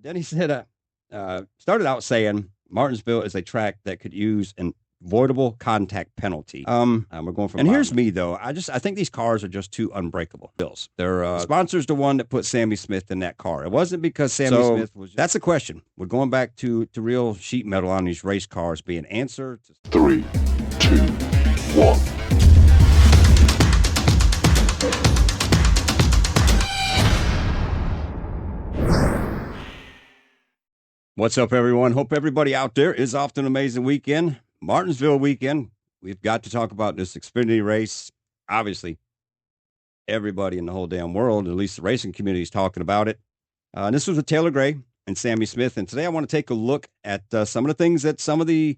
Denny said, started out saying Martinsville is a track that could use an avoidable contact penalty. We're going from. And here's me though. I think these cars are just too unbreakable. Bills. Their sponsor's the one that put Sammy Smith in that car. It wasn't because Sammy Smith was. That's a question. We're going back to real sheet metal on these race cars being answered. 3, 2, 1. What's up, everyone? Hope everybody out there is off to an amazing weekend. Martinsville weekend. We've got to talk about this Xfinity race. Obviously, everybody in the whole damn world, at least the racing community, is talking about it. And this was with Taylor Gray and Sammy Smith. And today I want to take a look at some of the things that some of the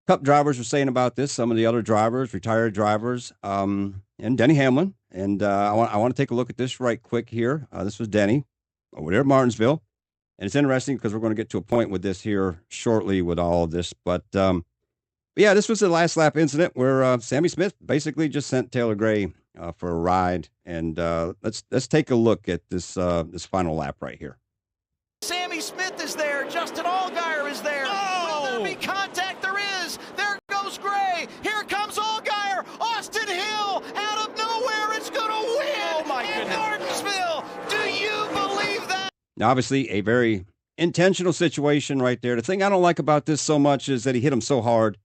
Cup drivers were saying about this, some of the other drivers, retired drivers, and Denny Hamlin. And I want to take a look at this right quick here. This was Denny over there at Martinsville. And it's interesting because we're going to get to a point with this here shortly with all of this. But yeah, this was the last lap incident where Sammy Smith basically just sent Taylor Gray for a ride. And let's take a look at this this final lap right here. Sammy Smith is there. Justin Allgaier is there. Oh! Will there be contact? There is. There goes Gray. Here comes Allgaier. Austin Hill out of nowhere. It's going to win. Oh, my in goodness. Martinsville. Do you believe that? Now, obviously, a very intentional situation right there. The thing I don't like about this so much is that he hit him so hard.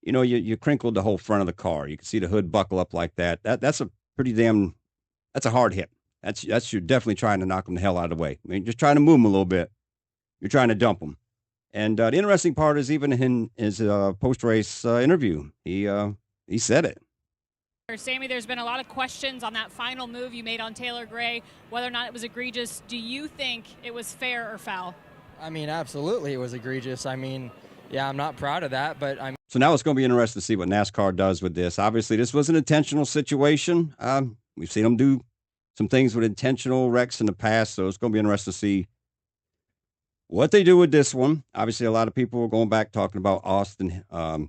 You know, you crinkled the whole front of the car. You can see the hood buckle up like that. That's a pretty damn, that's a hard hit. That's you're definitely trying to knock him the hell out of the way. I mean, just trying to move him a little bit. You're trying to dump him. And the interesting part is even in his post-race interview, he said it. Sammy, there's been a lot of questions on that final move you made on Taylor Gray, whether or not it was egregious. Do you think it was fair or foul? I mean, absolutely it was egregious. I mean, yeah, I'm not proud of that, but I'm. So now it's going to be interesting to see what NASCAR does with this. Obviously, this was an intentional situation. We've seen them do some things with intentional wrecks in the past, so it's going to be interesting to see what they do with this one. Obviously, a lot of people are going back talking about Austin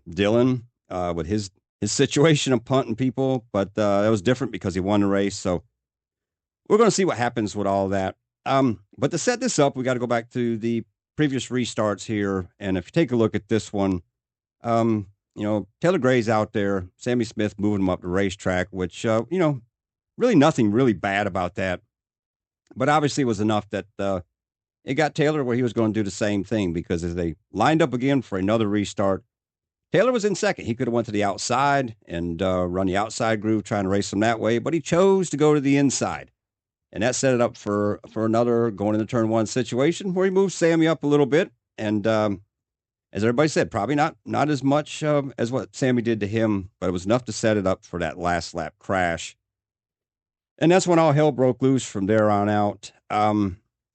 Dillon with his situation of punting people, but it was different because he won the race. So we're going to see what happens with all that. But to set this up, we got to go back to the previous restarts here. And if you take a look at this one, you know, Taylor Gray's out there, Sammy Smith moving him up the racetrack, which, you know, really nothing really bad about that. But obviously it was enough that it got Taylor where he was going to do the same thing, because as they lined up again for another restart, Taylor was in second. He could have went to the outside and run the outside groove, trying to race him that way, but he chose to go to the inside. And that set it up for another going into turn one situation where he moved Sammy up a little bit. And as everybody said, probably not as much as what Sammy did to him, but it was enough to set it up for that last lap crash. And that's when all hell broke loose from there on out.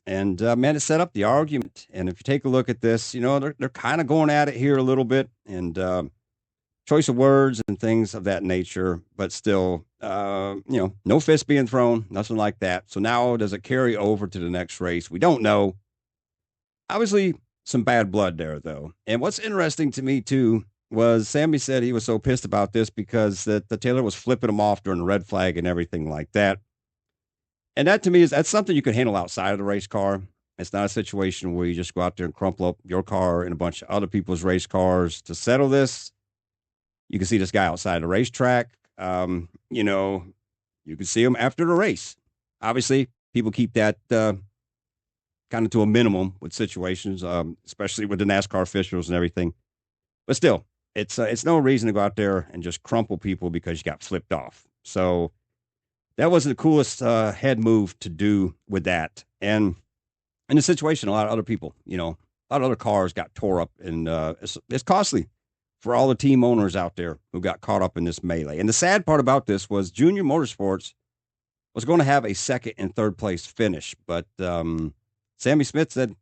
And man, it set up the argument. And if you take a look at this, you know, they're kind of going at it here a little bit, and choice of words and things of that nature, but still, you know, no fist being thrown, nothing like that. So now does it carry over to the next race? We don't know. Obviously, some bad blood there, though. And what's interesting to me, too, was Sammy said he was so pissed about this because the Taylor was flipping him off during the red flag and everything like that. And that, to me, that's something you can handle outside of the race car. It's not a situation where you just go out there and crumple up your car and a bunch of other people's race cars to settle this. You can see this guy outside the racetrack. You know, you can see him after the race. Obviously, people keep that kind of to a minimum with situations, especially with the NASCAR officials and everything. But still, it's no reason to go out there and just crumple people because you got flipped off. So that wasn't the coolest head move to do with that. And in the situation, a lot of other people, you know, a lot of other cars got tore up, and it's costly for all the team owners out there who got caught up in this melee. And the sad part about this was Junior Motorsports was going to have a second and third place finish, but Sammy Smith said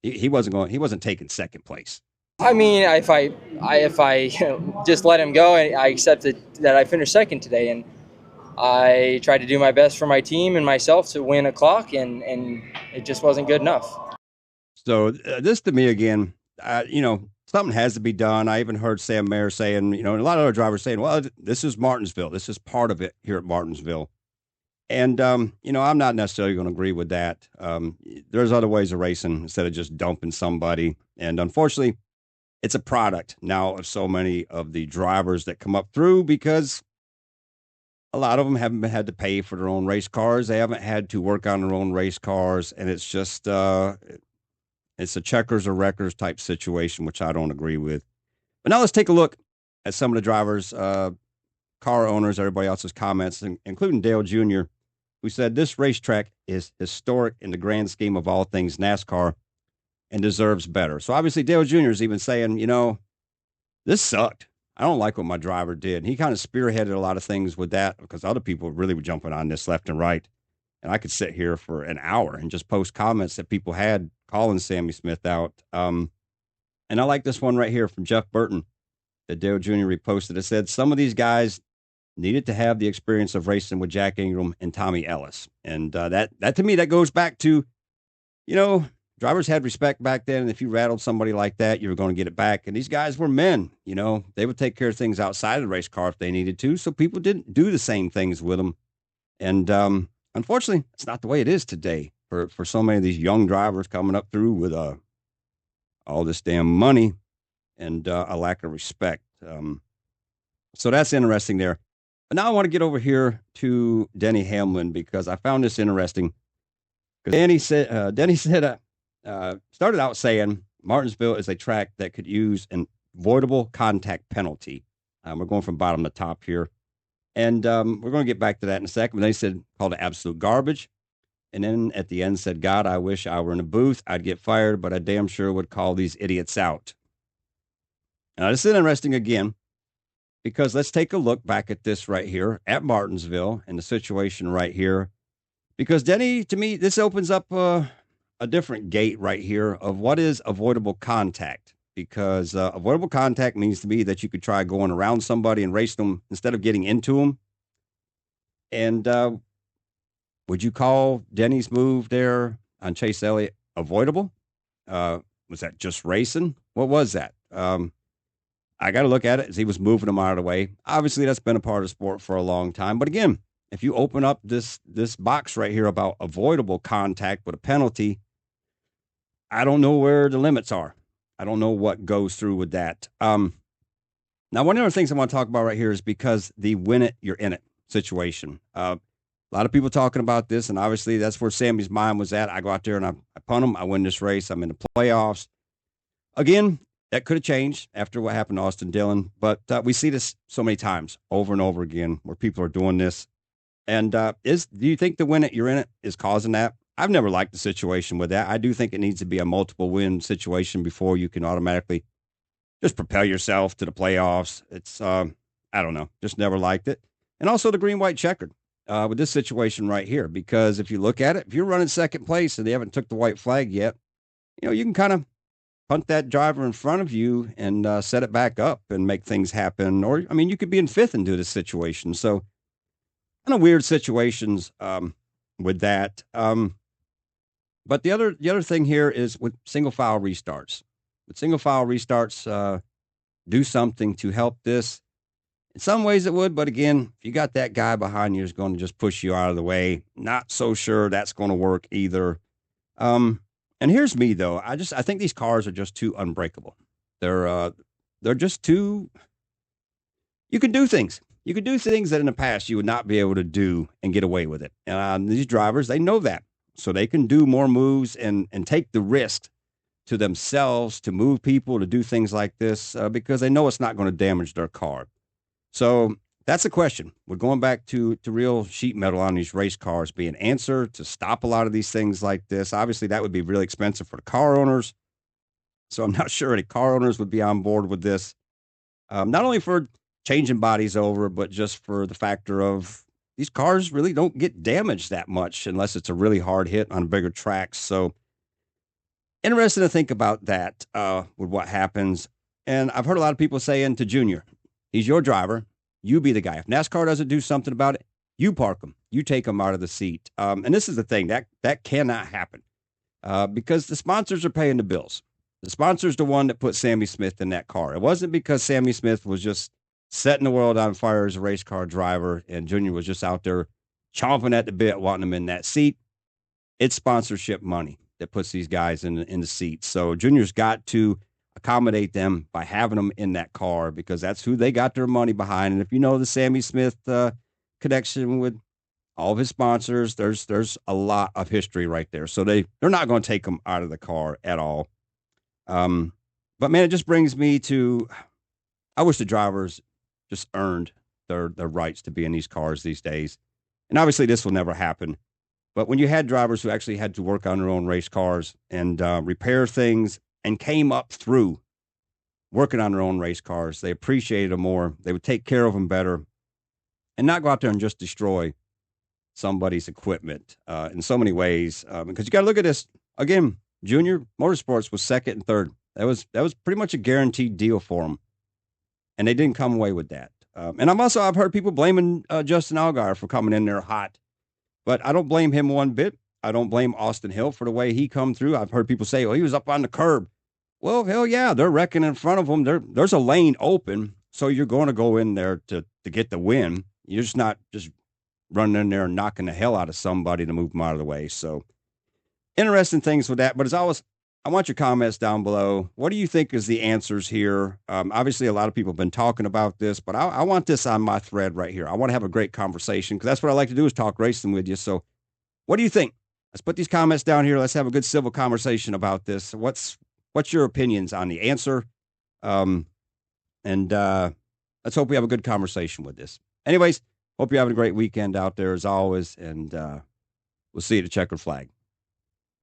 he wasn't taking second place. I mean, if I just let him go, and I accepted that I finished second today, and I tried to do my best for my team and myself to win a clock, and it just wasn't good enough. So this, to me, again, you know, something has to be done. I even heard Sam Mayer saying, you know, and a lot of other drivers saying, well, this is Martinsville. This is part of it here at Martinsville. And, I'm not necessarily going to agree with that. There's other ways of racing instead of just dumping somebody. And unfortunately, it's a product now of so many of the drivers that come up through because a lot of them haven't had to pay for their own race cars. They haven't had to work on their own race cars. And it's just, it's a checkers or wreckers type situation, which I don't agree with. But now let's take a look at some of the drivers, car owners, everybody else's comments, including Dale Jr., who said this racetrack is historic in the grand scheme of all things NASCAR and deserves better. So obviously Dale Jr. is even saying, this sucked. I don't like what my driver did. He kind of spearheaded a lot of things with that because other people really were jumping on this left and right. And I could sit here for an hour and just post comments that people had calling Sammy Smith out. And I like this one right here from Jeff Burton that Dale Jr. reposted. It said, some of these guys needed to have the experience of racing with Jack Ingram and Tommy Ellis. And that to me, that goes back to, drivers had respect back then. And if you rattled somebody like that, you were going to get it back. And these guys were men, they would take care of things outside of the race car if they needed to. So people didn't do the same things with them. And unfortunately, it's not the way it is today for so many of these young drivers coming up through with all this damn money and a lack of respect. So that's interesting there. But now I want to get over here to Denny Hamlin because I found this interesting. Because Denny said, started out saying Martinsville is a track that could use an avoidable contact penalty. We're going from bottom to top here. And we're going to get back to that in a second. But they said, called it absolute garbage. And then at the end said, God, I wish I were in a booth. I'd get fired, but I damn sure would call these idiots out. Now, this is interesting again. Because let's take a look back at this right here at Martinsville and the situation right here. Because Denny, to me, this opens up a different gate right here of what is avoidable contact. Because avoidable contact means to me that you could try going around somebody and race them instead of getting into them. And would you call Denny's move there on Chase Elliott avoidable? Was that just racing? What was that? I got to look at it as he was moving them out of the way. Obviously, that's been a part of sport for a long time. But again, if you open up this box right here about avoidable contact with a penalty, I don't know where the limits are. I don't know what goes through with that. Now, one of the things I want to talk about right here is because the win it, you're in it situation. A lot of people talking about this, and obviously that's where Sammy's mind was at. I go out there and I punt him. I win this race. I'm in the playoffs. Again, that could have changed after what happened to Austin Dillon, but we see this so many times over and over again where people are doing this. And do you think the win it, you're in it is causing that? I've never liked the situation with that. I do think it needs to be a multiple win situation before you can automatically just propel yourself to the playoffs. It's, I don't know, just never liked it. And also the green, white checkered with this situation right here, because if you look at it, if you're running second place and they haven't took the white flag yet, you can kind of punt that driver in front of you and set it back up and make things happen. Or, you could be in fifth and do this situation. So kind of weird situations with that. But the other thing here is with single file restarts. With single file restarts, do something to help this. In some ways it would, but again, if you got that guy behind you who's going to just push you out of the way, not so sure that's going to work either. And here's me though. I think these cars are just too unbreakable. They're just too. You can do things. You can do things that in the past you would not be able to do and get away with it. And these drivers, they know that, so they can do more moves and take the risk to themselves to move people to do things like this because they know it's not going to damage their car. So that's the question. We're going back to real sheet metal on these race cars being an answer to stop a lot of these things like this. Obviously, that would be really expensive for the car owners. So I'm not sure any car owners would be on board with this. Not only for changing bodies over, but just for the factor of these cars really don't get damaged that much unless it's a really hard hit on bigger tracks. So interesting to think about that with what happens. And I've heard a lot of people saying to Junior, he's your driver. You be the guy. If NASCAR doesn't do something about it, you park them. You take them out of the seat. And this is the thing. That cannot happen because the sponsors are paying the bills. The sponsor's the one that put Sammy Smith in that car. It wasn't because Sammy Smith was just setting the world on fire as a race car driver and Junior was just out there chomping at the bit, wanting them in that seat. It's sponsorship money that puts these guys in the seats. So Junior's got to accommodate them by having them in that car because that's who they got their money behind. And if you know the Sammy Smith connection with all of his sponsors, there's a lot of history right there. So they're not going to take them out of the car at all. But man, it just brings me to, I wish the drivers just earned their rights to be in these cars these days. And obviously this will never happen. But when you had drivers who actually had to work on their own race cars and repair things and came up through working on their own race cars, they appreciated them more. They would take care of them better and not go out there and just destroy somebody's equipment in so many ways. Because you got to look at this again. Junior Motorsports was second and third. That was pretty much a guaranteed deal for them, and they didn't come away with that. And I've heard people blaming Justin Allgaier for coming in there hot, but I don't blame him one bit. I don't blame Austin Hill for the way he come through. I've heard people say, "Oh, he was up on the curb." Well, hell yeah, they're wrecking in front of them. There's a lane open, so you're going to go in there to get the win. You're just not just running in there and knocking the hell out of somebody to move them out of the way. So interesting things with that. But as always, I want your comments down below. What do you think is the answers here? Obviously, a lot of people have been talking about this, but I want this on my thread right here. I want to have a great conversation because that's what I like to do is talk racing with you. So what do you think? Let's put these comments down here. Let's have a good civil conversation about this. What's your opinions on the answer? And let's hope we have a good conversation with this. Anyways, hope you're having a great weekend out there as always, and we'll see you at the checkered flag.